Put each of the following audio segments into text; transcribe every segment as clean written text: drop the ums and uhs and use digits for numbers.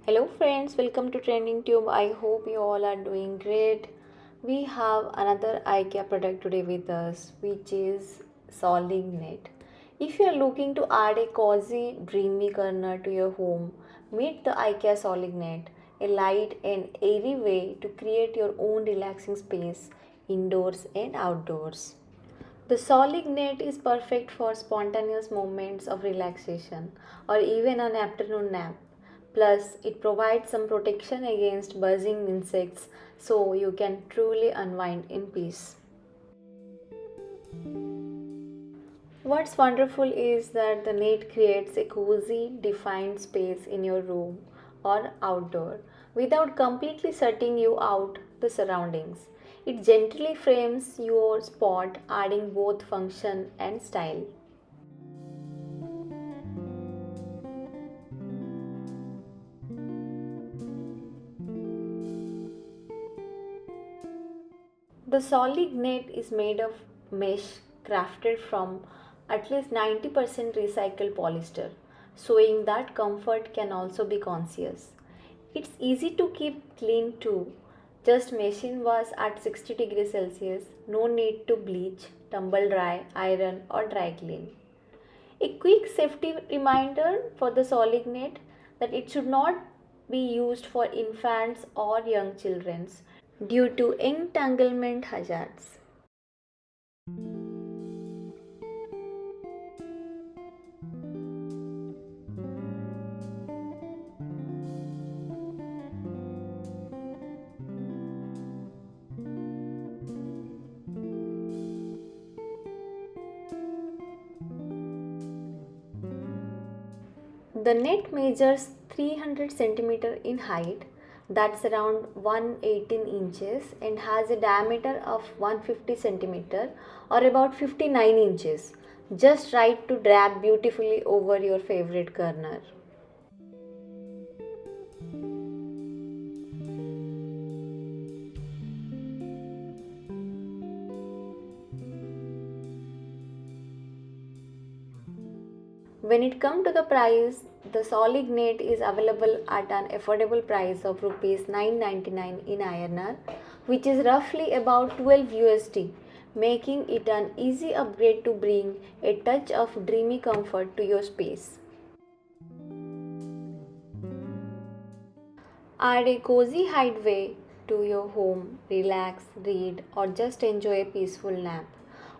Hello friends, welcome to Trending Tube. I hope you all are doing great. We have another IKEA product today with us, which is Solid Net. If you are looking to add a cozy, dreamy corner to your home, meet the IKEA Solid Net, a light and airy way to create your own relaxing space indoors and outdoors. The solid net is perfect for spontaneous moments of relaxation or even an afternoon nap. Plus, it provides some protection against buzzing insects so you can truly unwind in peace. What's wonderful is that the net creates a cozy, defined space in your room or outdoor without completely shutting you out the surroundings. It gently frames your spot, adding both function and style. The solid net is made of mesh crafted from at least 90% recycled polyester, showing that comfort can also be conscious. It's easy to keep clean too. Just machine wash at 60 degrees Celsius, no need to bleach, tumble dry, iron or dry clean. A quick safety reminder for the solid net that it should not be used for infants or young children due to entanglement hazards. The net measures 300 cm in height, that's around 118 inches, and has a diameter of 150 cm or about 59 inches, just right to drap beautifully over your favorite corner. When it comes to the price, the solid net is available at an affordable price of rupees 999 in INR, which is roughly about 12 USD, making it an easy upgrade to bring a touch of dreamy comfort to your space. Add a cozy hideaway to your home, relax, read, or just enjoy a peaceful nap.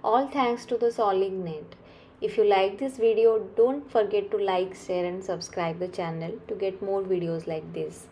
All thanks to the solid net. If you like this video, don't forget to like, share, and subscribe the channel to get more videos like this.